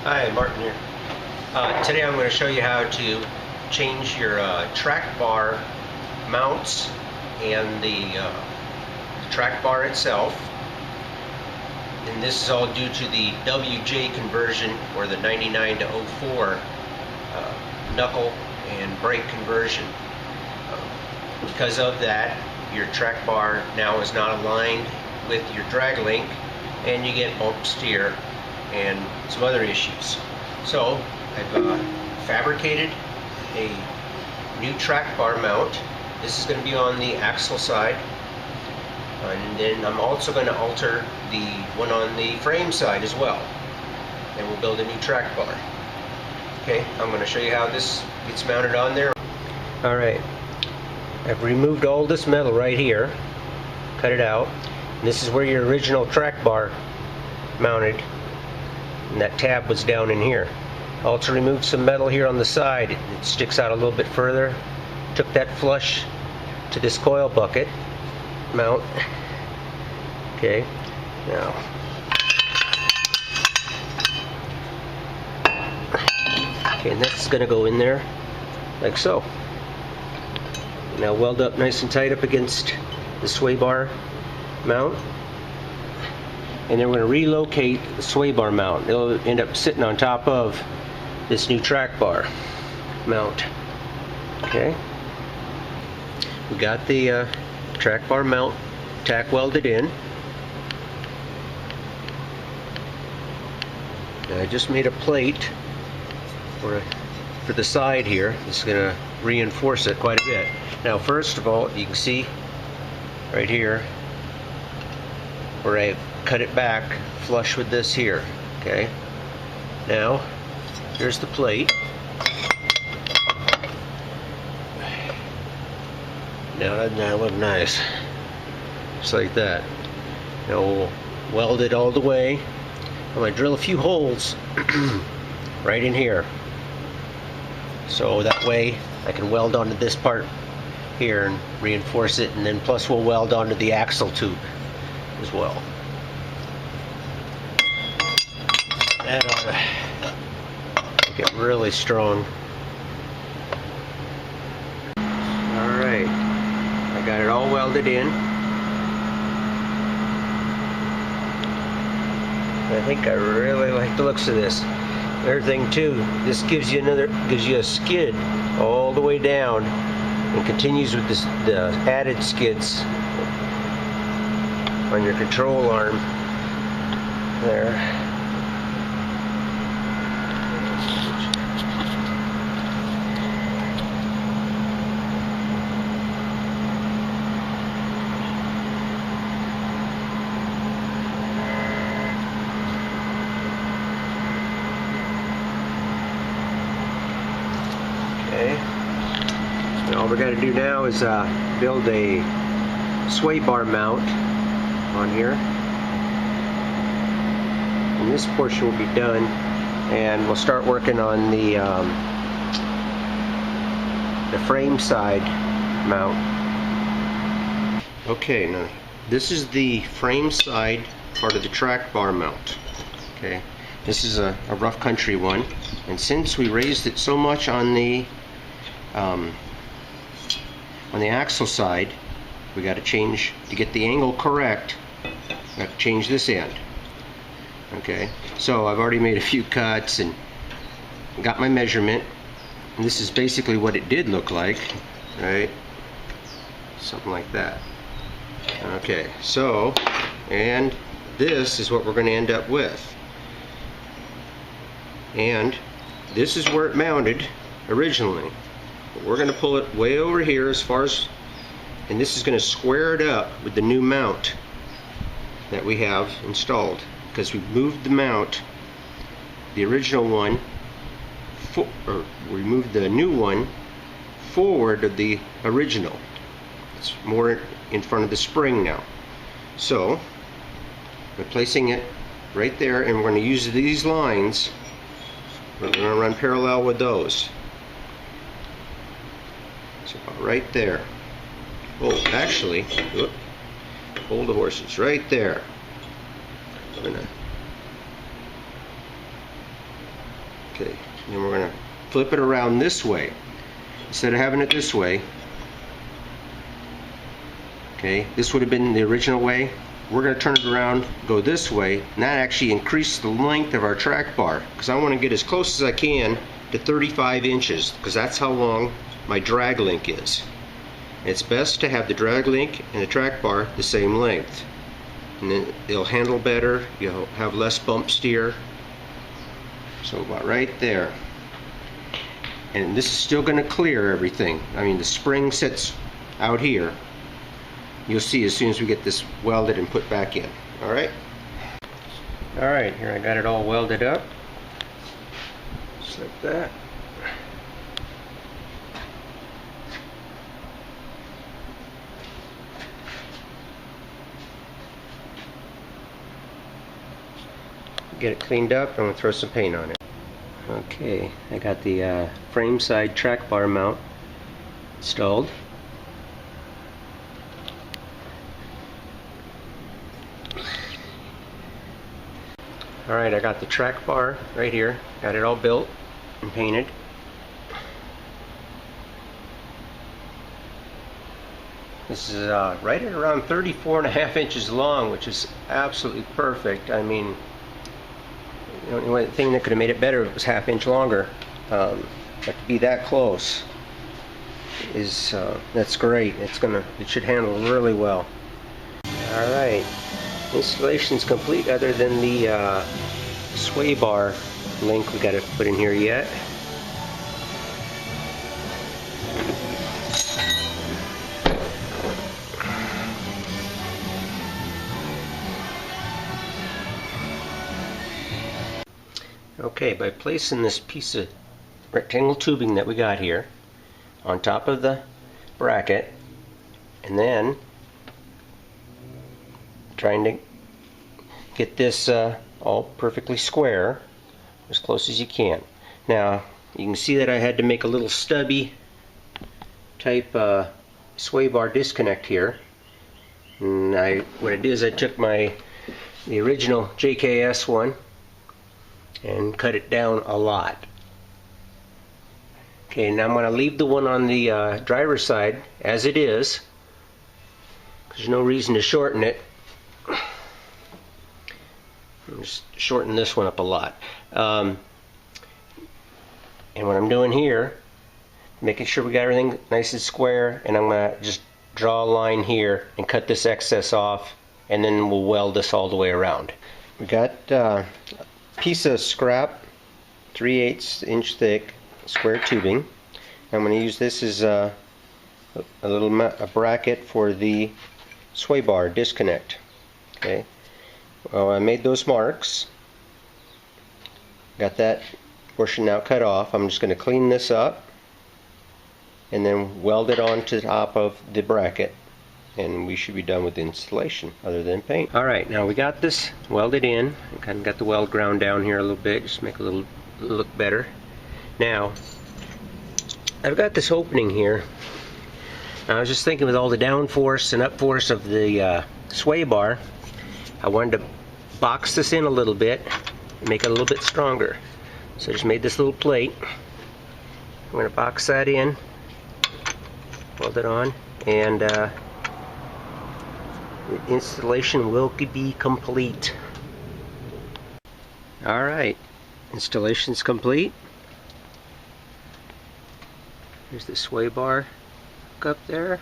Hi, Martin here. Today I'm going to show you how to change your track bar mounts and the track bar itself. And this is all due to the WJ conversion, or the 99 to 04 knuckle and brake conversion. Because of that, your track bar now is not aligned with your drag link, and you get bump steer and some other issues. So I've fabricated a new track bar mount. This is going to be on the Axel side, and then I'm also going to alter the one on the frame side as well, and we'll build a new track bar. Okay, I'm going to show you how this gets mounted on there. Alright, I've removed all this metal right here, cut it out, and this is where your original track bar mounted, and that tab was down in here. Also removed some metal here on the side. It sticks out a little bit further. Took that flush to this coil bucket mount. Okay, now and that's going to go in there like so. Now weld up nice and tight up against the sway bar mount. And then we're going to relocate the sway bar mount. It'll end up sitting on top of this new track bar mount. Okay. We got the track bar mount tack welded in. Now I just made a plate for the side here. This is going to reinforce it quite a bit. Now first of all, you can see right here where I cut it back flush with this here. Okay, now here's the plate. Now doesn't that look nice? Just like that. Now we'll weld it all the way. I'm going to drill a few holes right in here, so that way I can weld onto this part here and reinforce it, and then plus we'll weld onto the axle tube as well. That ought to make it really strong. Alright, I got it all welded in. I think I really like the looks of this. Another thing too, this gives you a skid all the way down, and continues with the added skids on your control arm there. All we got to do now is build a sway bar mount on here, and this portion will be done, and we'll start working on the frame side mount. Okay, now this is the frame side part of the track bar mount. Okay, this is a rough country one, and since we raised it so much on the axle side, we got to change, to get the angle correct, we have to change this end. Okay, so I've already made a few cuts and got my measurement, and this is basically what it did look like, right? Something like that. Okay, so, and this is what we're going to end up with. And this is where it mounted originally. We're going to pull it way over here as far as, and this is going to square it up with the new mount that we have installed, because we moved the mount, the original one, or we moved the new one forward of the original. It's more in front of the spring now. So we're placing it right there, and we're going to use these lines. We're going to run parallel with those. So right there. Oh, actually, hold the horses right there. We're gonna Okay, and we're going to flip it around this way. Instead of having it this way, okay, this would have been the original way. We're going to turn it around, go this way, and that actually increases the length of our track bar, because I want to get as close as I can to 35 inches, because that's how long my drag link is. It's best to have the drag link and the track bar the same length, and then it'll handle better, you'll have less bump steer. So about right there. And this is still going to clear everything. I mean, the spring sits out here. You'll see as soon as we get this welded and put back in. Alright? Alright, here I got it all welded up. Just like that. Get it cleaned up, I'm going to throw some paint on it. Okay, I got the frame side track bar mount installed. Alright, I got the track bar right here, got it all built and painted. This is right at around 34.5 inches long, which is absolutely perfect. I mean, the only thing that could have made it better was ½ inch longer. But to be that close is that's great. It should handle really well. All right, installation's complete. Other than the sway bar link we got to put in here yet. Okay, by placing this piece of rectangle tubing that we got here on top of the bracket, and then trying to get this all perfectly square, as close as you can. Now, you can see that I had to make a little stubby type sway bar disconnect here. And what I did is I took the original JKS one and cut it down a lot. Okay, now I'm going to leave the one on the driver's side as it is, because there's no reason to shorten it. I'm just shorten this one up a lot. And what I'm doing here, making sure we got everything nice and square, and I'm going to just draw a line here and cut this excess off, and then we'll weld this all the way around. We got a piece of scrap 3/8 inch thick square tubing. I'm going to use this as a bracket for the sway bar disconnect. Okay. Well, I made those marks. Got that portion now cut off. I'm just going to clean this up and then weld it onto the top of the bracket, and we should be done with the installation other than paint. Alright, now we got this welded in. I kind of got the weld ground down here a little bit, just to make it a little look better. Now, I've got this opening here. I was just thinking with all the downforce and upforce of the sway bar, I wanted to box this in a little bit and make it a little bit stronger. So I just made this little plate. I'm going to box that in, weld it on, and the installation will be complete. Alright, installation's complete. Here's the sway bar up there.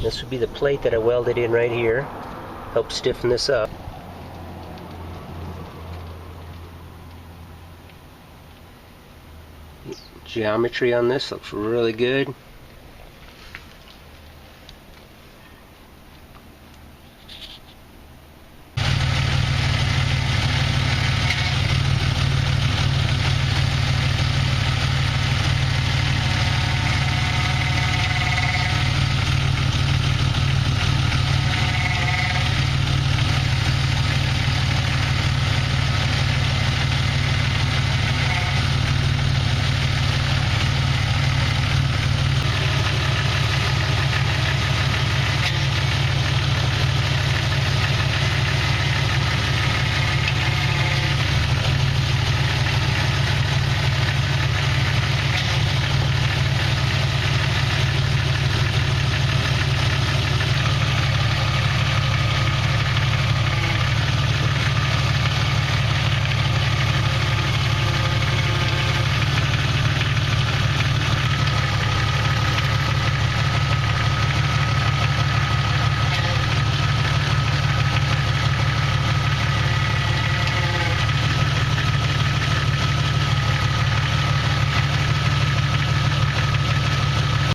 This would be the plate that I welded in right here. Help stiffen this up. Geometry on this looks really good.